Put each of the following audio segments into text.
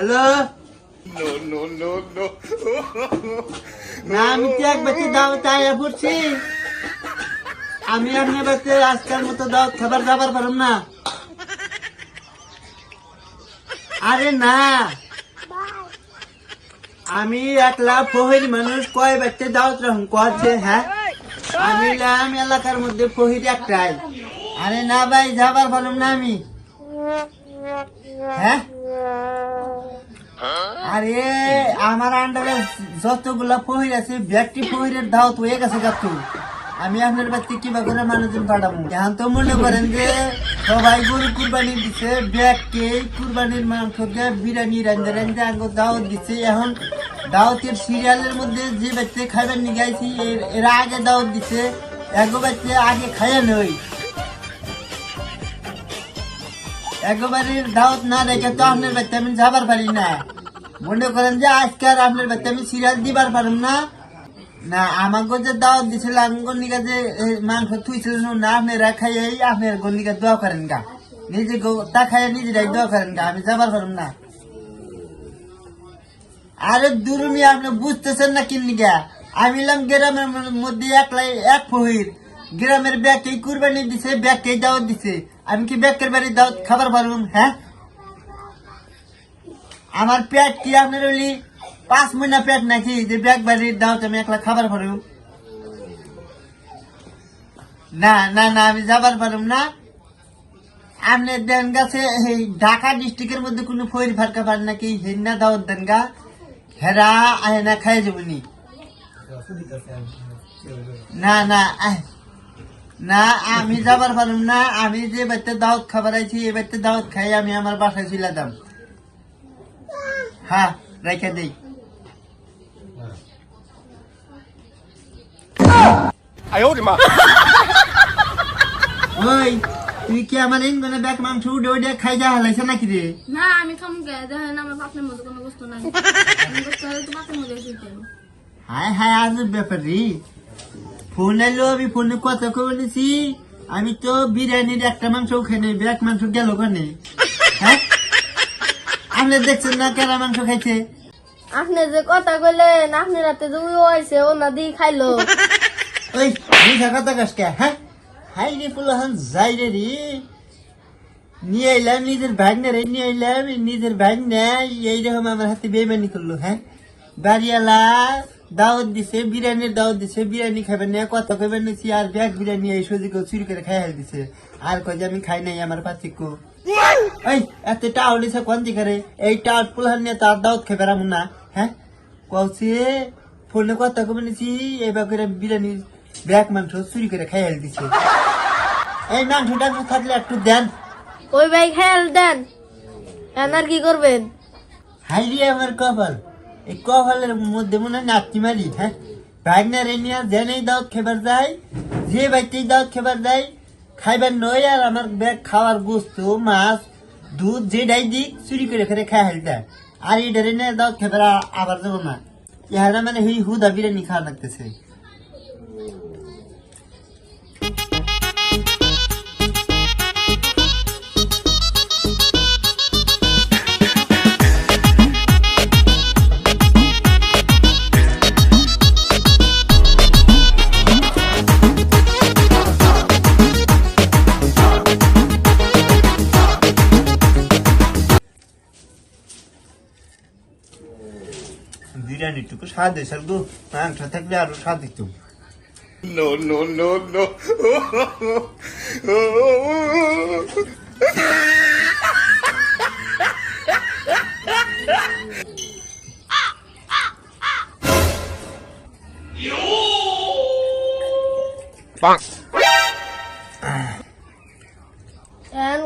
Hello না আমি তো এক বাচ্চা দাওয়াত আয়া পড়ছি। আমি আপনার বাচ্চা আজকের মতো দাওয়াত খাবার যাবার পারলাম না। আরে না আমি একলা ফহির মানুষ কয় বাচ্চা দাওয়াত রকম করছে। হ্যাঁ আমি এলাকার মধ্যে ফহির একটাই। আরে না ভাই যাবার পারলাম না আমি। হ্যাঁ আরে আমার আন্ডারে যতগুলা ফহির আছে ব্যক্তি ফহিরের দাওয়াত হয়ে গেছে গাছ। আমি আপনার বাচ্চা কিবা করে মানুষজন পাঠাবো। এখন তো মনে করেন যে সবাই গরু কুরবানি দিচ্ছে, ব্যাগকে কুরবানির মাংস দিয়ে বিরিয়ানি রান্ধে রান্ধে আগে দাওয়াত দিচ্ছে। এখন দাওয়াতের সিরিয়ালের মধ্যে যে বাচ্চা খাইবার নিয়ে গাইছি এরা আগে দাওয়াত দিচ্ছে, এক বাচ্চা আগে খাইয়া নই। একবারের দাওয়াত না রেখে তো আপনার বাচ্চা আমি যাবার পারি না। মনে করেন যে আজকে আর আপনার বাচ্চা আমি সিরিয়াল দিবার পারম না। না আমাকে যে দাওয়াত দিছিল আমার নিকা যে মাংস থুইছিল না আপনারা খাইয়ে আপনার গন্ডিকা দোয়া করেন গা, নিজে তা খাইয়ে নিজেরাই দোয়া করেন গা, আমি যাবার পারম না। আরে দুরুমি আপনি বুঝতেছেন না কিনি গা। আমি এলাম গ্রামের মধ্যে একলাই এক ফহির, গ্রামের ব্যাগকেই কুরবানি দিছে, ব্যাগকেই দাওয়াত দিছে। আমি কি ব্যাগের বাড়ি দাওয়াত খাবার পারুম? হ্যাঁ আমার পেট কি আপনার ওই 5 মহিনা পেট নাকি যে ব্যাগ বাড়ির দাওয়াত আমি একলা খাবার পারুম? না না না আমি যাবার পারুম না। আপনি দেন গাছে ঢাকা ডিস্ট্রিক্টের মধ্যে কোনো ফইর ফারকা পার নাকি হেনা দাওয়াত দেন গা, হেরা আহেনা খাই যাবনি। না না না আমি যাবার পারুম না। আমি যে বাচ্চা দাওয়াত খাবার আইছি এই বাচ্চা দাওয়াত খাই আমি আমার বাসায় চলে যাম। হ্যাঁ রেখে দেই। ওই তুই কি আমার এই মানে ব্যাগ মাংস উঠে উঠে খাই যা হালাইছে নাকি রে? না আমি খাম গে দেখেন আমার বাপের মতো কোনো বস্তু নাই। তো বাপের মতো শুইতেন। হায় হায় আজ ব্যাপার রে। ফোন এলো আমি ফোনে কথা বলেছি, আমি তো বিরিয়ানির একটা মাংস খাই নাই, ব্যাগ মাংস গেল কানে। হ্যাঁ আপনি দেখছেন না কেনা মাংস খাইছে? আপনি যে কথা কইলেন আপনি রাতে যে হয়েছে ও না দিয়ে খাইলো। ওই মিঠা কথা কাস কে? হ্যাঁ হাই রে পুলাহান যাই রে রে নিয়ে এলাম নিজের ভাগ্নে রে, নিয়ে এলাম নিজের ভাগ্নে এইরকম আমার হাতে বেইমানি করলো। হ্যাঁ বাড়িওয়ালা দাওয়াত দিছে, বিরিয়ানির দাওয়াত দিছে, বিরিয়ানি খাবেন না কথা কইবেন নিছি, আর ব্যাগ বিরিয়ানি এই সজিকে চুরি করে খাই হাল দিছে। আর কয় যে আমি খাই নাই আমার পাচিক। এই এত টাউল দিছে কোন দিকে? এই টাউল পুলাহান নিয়ে তার দাওয়াত খেয়ে বেড়াবো না। হ্যাঁ কৌছে ফোনে কথা কবে নিছি এবার করে বিরিয়ানির ব্যাগ মাংস চুরি করে খাই হাল দিছে। এই মাংসটা থাকলে একটু দেন। ওই ভাই খেয়াল দেন আর কি করবেন? হাইরি আমার কপাল, এই কপালের মধ্যে মনে হয় নাচি মারি। হ্যাঁ ভাগনা রে নিয়ে জেনেই দাওয়াত খেবার যায়, যে বাইতেই দাওয়াত খেবার যায় খাইবার নয়। আর আমার ব্যাগ খাওয়ার বস্তু মাছ দুধ যেটাই দিক চুরি করে খেলে খাই হাল দেয়। আর এই ধরে নিয়ে দাওয়াত খেবার আবার যাবো না। ইহারা মানে হুই হুদা বিরিয়ানি খাওয়া লাগতেছে। বিরিয়ানিটুকু স্বাদ হয়েছে গো, মাংস থাকলে আরো স্বাদ দিত। No, no, no, no.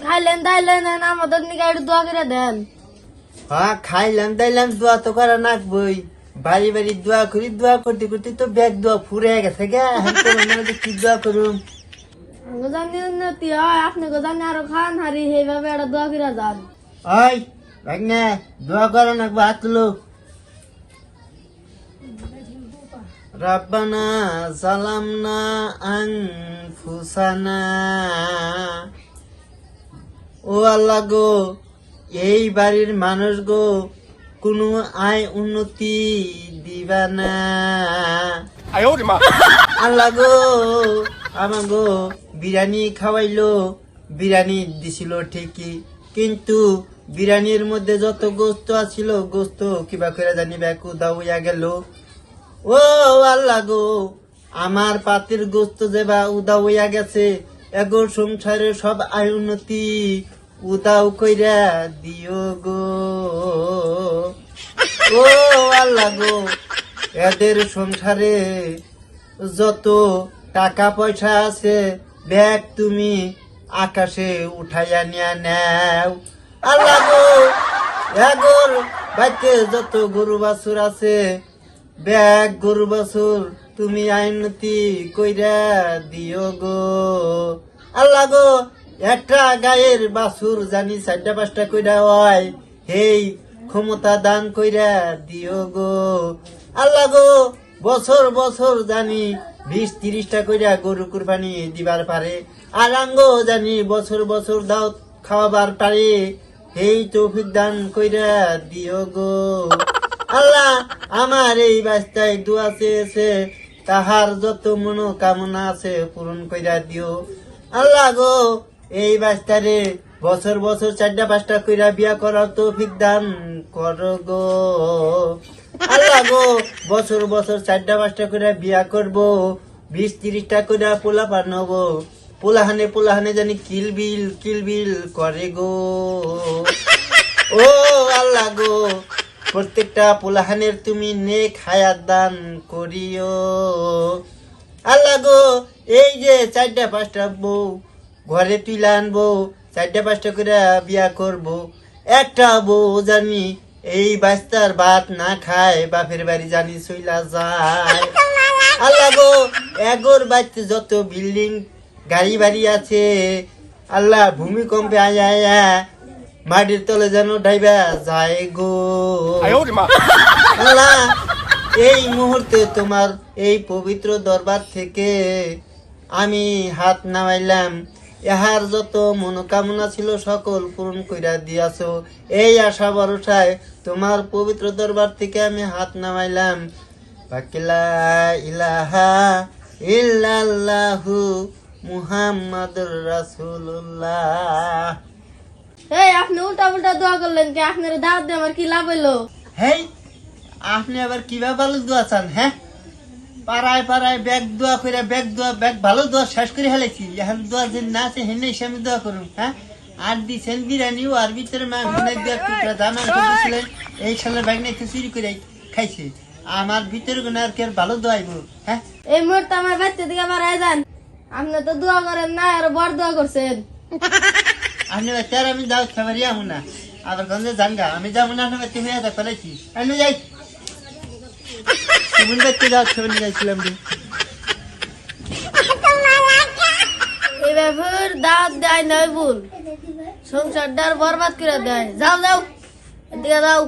খাইলেন দাইলেন আমাদের নিকে একটু দোয়া করে দেন। হ্যাঁ খাইলাম দাইলাম দোয়া তো করা নাকবই। বাড়ি বাড়ি দোয়া করি, দোয়া করতে করতে তো ব্যাগ দোয়া ফুরে গেছে গে। কি দোয়া করুম? জানি উন্নতি হয় আপনি জানি আরো খান হারি সেইভাবে একটা দোয়া করে যান। ওই ভাগ্নে দোয়া করা নাকবো, হাত তুলো। রাব্বানা জালামনা আনফুসানা, ও আল্লাহ গো এই বাড়ির মানুষ গো কোনো আয় উন্নতি দিবা না। 哎呦我的妈！ আল্লাহ গো আমাগো বিরিয়ানি খাওয়াইলো, বিরিয়ানি দিছিল ঠিকই, কিন্তু বিরিয়ানির মধ্যে যত গোস্ত আছিল গোস্ত কিবা করে জানি ব্যাকু দাউয়া গেল। ও আল্লাহ গো আমার পাতির গোস্ত যেবা উদা হইয়া গেছে, এগো সংসারে সব আয় উন্নতি উদাও কইরা দিও গো। ও আল্লাহ গো এদের সংসারে যত টাকা পয়সা আছে ব্যাগ তুমি আকাশে উঠাইয়া নিয়া নেও। আল্লাহ গো এগোর বাড়িতে যত গরু বাছুর আছে ব্যাগ গরু বাছুর তুমি আইনতি কইরা দিও গো। আল্লাহ গো একটা গায়ের বাছুর জানি 4-5টা কইরা হয়, হেই ক্ষমতা দান কইরা দিও গো। আল্লাহ গো বছর বছর জানি 20-30টা কইরা গরু কুরবানি দিবার পারে, আর আঙ্গো জানি বছর বছর দাও খাওয়াবার পারে, হেই তৌফিক দান কইরা দিও গো। আল্লাহ আমার এই বাস্তায় দোয়া চেয়েছে, তাহার যত মনোকামনা আছে পূরণ কইরা দিও। আল্লাহ গো এই বাস্তারে বছর বছর 4-5টা কইরা বিয়া করার তৌফিক দান করো গো। আল্লাহ গো বছর বছর 4-5টা কইরা বিয়া করব, 20-30টা কইরা পোলা পানব, পোলাহানে পোলাহানে জানি কিলবিল করে গো। ও আল্লাহ গো প্রত্যেকটা পোলাহানের তুমি নেক হায়াত দান করিও। আল্লাহ গো এই যে 4-5টা বউ ঘরে তুইলা আনবো, 4-5টা করে বিয়া করব, একটা বউ জানি এই বাস্তার ভাত না খায় বাপের বাড়ি জানি চইলা যায়। আল্লাহ গো এগোর বাড়িতে যত বিল্ডিং গাড়ি বাড়ি আছে আল্লাহ ভূমিকম্পে আয়া মাটির তলে যেন ডাইবা যায় গো। 哎呦我的妈！ আল্লাহ এই মুহূর্তে তোমার এই পবিত্র দরবার থেকে আমি হাত নামাইলাম, ইহার যত মনোকামনা ছিল সকল পূরণ কইরা দিয়াছো, এই আশা ভরসায় তোমার পবিত্র দরবার থেকে আমি হাত নামাইলাম। বাকিলা ইলাহা ইল্লাল্লাহু মুহাম্মাদুর রাসূলুল্লাহ। এই আপনি উল্টা পুল্টা দোয়া করলেন কি? আপনার দাওয়াত দিয়ে আমার কি লাভ হইলো? হেই আপনি আবার কিভাবে ভালো দোয়া চান? হ্যাঁ পাড়ায় পাড়ায় ব্যাগ দোয়া করে ব্যাগ ভালো দোয়া শেষ করে হেলেছি, এখন দোয়া যে না আছে হেনে আমি দোয়া করুন। হ্যাঁ আর দিচ্ছেন বিরিয়ানিও, আর ভিতরে মা ঘুমাই দিয়ে দাম দিছিলেন, এই সালের ব্যাগ নিয়ে চুরি করে খাইছে, আমার ভিতরে গুণ আর কি আর ভালো দোয়াইব? হ্যাঁ এই মুহূর্তে আমার বাচ্চা দিকে বাড়ায় যান। আপনি তো দোয়া করেন না, আর বড় দোয়া করছেন। আপনি বাচ্চার আমি যাও খাবারই আমু না, আবার গঞ্জে জানগা আমি যাবো না, আপনি বাচ্চা হয়ে ফেলেছি আমি যাই বাচ্চা যাও খাবার নিয়ে যাইছিলাম। এবার দাওয়াত দেয় নয় ভুল, সংসারটার বরবাদ করে দেয়। যাও যাও এদিকে যাও।